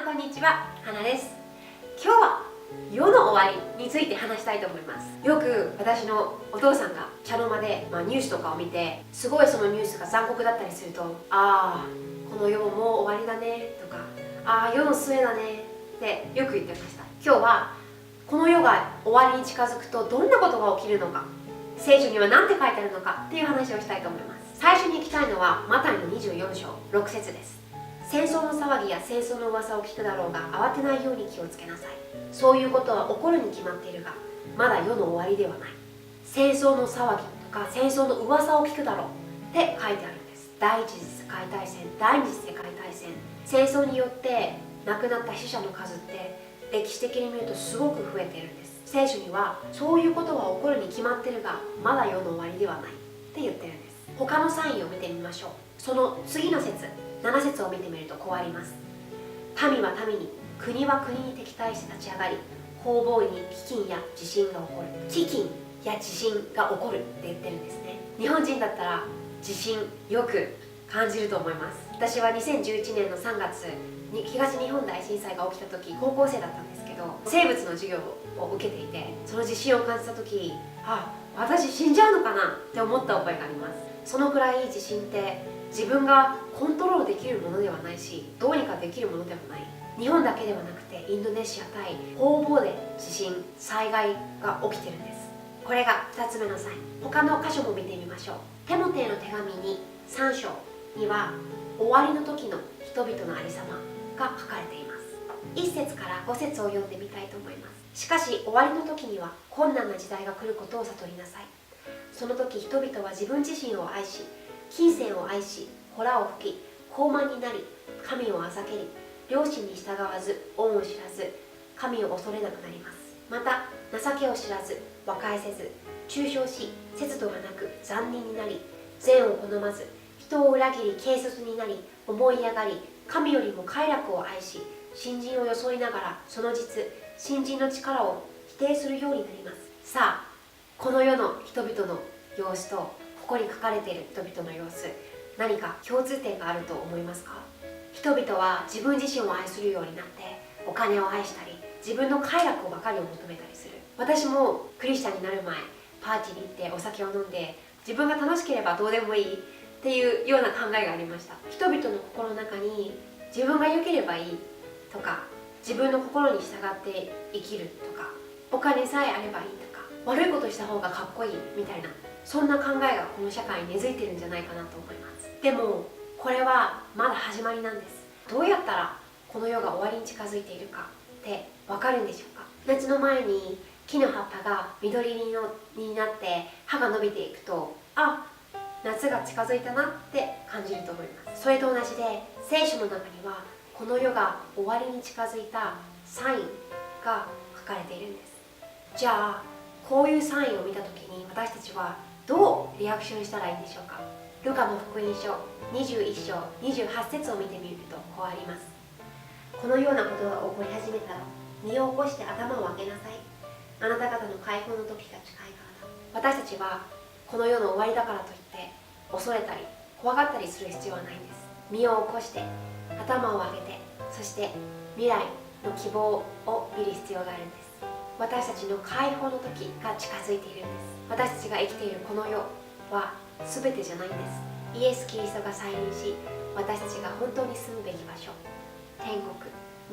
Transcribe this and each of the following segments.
こんにちは、花です。今日は世の終わりについて話したいと思います。よく私のお父さんが茶の間で、ニュースとかを見て、すごいそのニュースが残酷だったりすると、ああ、この世ももう終わりだねとか、ああ、世の末だねってよく言ってました。今日はこの世が終わりに近づくとどんなことが起きるのか、聖書には何て書いてあるのかっていう話をしたいと思います。最初に行きたいのはマタイの24章6節です。戦争の騒ぎや戦争の噂を聞くだろうが、慌てないように気をつけなさい。そういうことは起こるに決まっているが、まだ世の終わりではない。戦争の騒ぎとか戦争の噂を聞くだろうって書いてあるんです。第一次世界大戦、第二次世界大戦、戦争によって亡くなった死者の数って歴史的に見るとすごく増えているんです。聖書にはそういうことは起こるに決まってるが、まだ世の終わりではないって言ってるんです。他のサインを見てみましょう。その次の説、7節を見てみるとこうあります。民は民に、国は国に敵対して立ち上がり、方々に飢饉や地震が起こる。飢饉や地震が起こるって言ってるんですね。日本人だったら地震よく感じると思います。私は2011年の3月に東日本大震災が起きた時、高校生だったんですけど、生物の授業を受けていて、その地震を感じた時、私死んじゃうのかなって思った覚えがあります。そのくらい地震って自分がコントロールできるものではないし、どうにかできるものでもない。日本だけではなくてインドネシア、タイ、方々で地震、災害が起きてるんです。これが2つ目のサイン。他の箇所も見てみましょう。テモテへの手紙に3章には終わりの時の人々のありさまが書かれています。1節から5節を読んでみたいと思います。しかし終わりの時には困難な時代が来ることを悟りなさい。その時人々は自分自身を愛し、金銭を愛し、洞を吹き、高慢になり、神をあざけり、良心に従わず、恩を知らず、神を恐れなくなります。また情けを知らず、和解せず、中傷し、節度がなく残忍になり、善を好まず、人を裏切り軽率になり、思い上がり、神よりも快楽を愛し、新人を装いながらその実、新人の力を否定するようになります。さあ、この世の人々の様子とここに書かれている人々の様子、何か共通点があると思いますか？人々は自分自身を愛するようになってお金を愛したり、自分の快楽ばかりを求めたりする。私もクリスチャンになる前、パーティーに行ってお酒を飲んで、自分が楽しければどうでもいいっていうような考えがありました。人々の心の中に自分が良ければいいとか、自分の心に従って生きるとか、お金さえあればいいとか、悪いことした方がかっこいいみたいな、そんな考えがこの社会に根付いてるんじゃないかなと思います。でもこれはまだ始まりなんです。どうやったらこの世が終わりに近づいているかってわかるんでしょうか？夏の前に木の葉っぱが緑になって葉が伸びていくと、夏が近づいたなって感じると思います。それと同じで、聖書の中にはこの世が終わりに近づいたサインが書かれているんです。じゃあこういうサインを見た時に私たちはどうリアクションしたらいいんでしょうか？ルカの福音書21章28節を見てみるとこうあります。このようなことが起こり始めたら身を起こして頭を上げなさい。あなた方の解放の時が近いからだ。私たちはこの世の終わりだからといって恐れたり怖がったりする必要はないんです。身を起こして頭を上げて、そして未来の希望を見る必要があるんです。私たちの解放の時が近づいているんです。私たちが生きているこの世は全てじゃないんです。イエス・キリストが再臨し、私たちが本当に住むべき場所、天国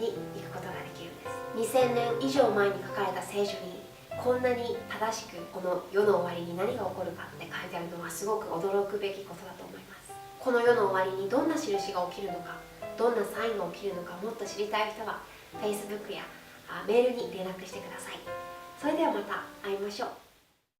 に行くことができるんです。2000年以上前に書かれた聖書にこんなに正しくこの世の終わりに何が起こるかって書いてあるのはすごく驚くべきことだと思います。この世の終わりにどんな印が起きるのか、どんなサインが起きるのか、もっと知りたい人は Facebook やメールに連絡してください。それではまた会いましょう。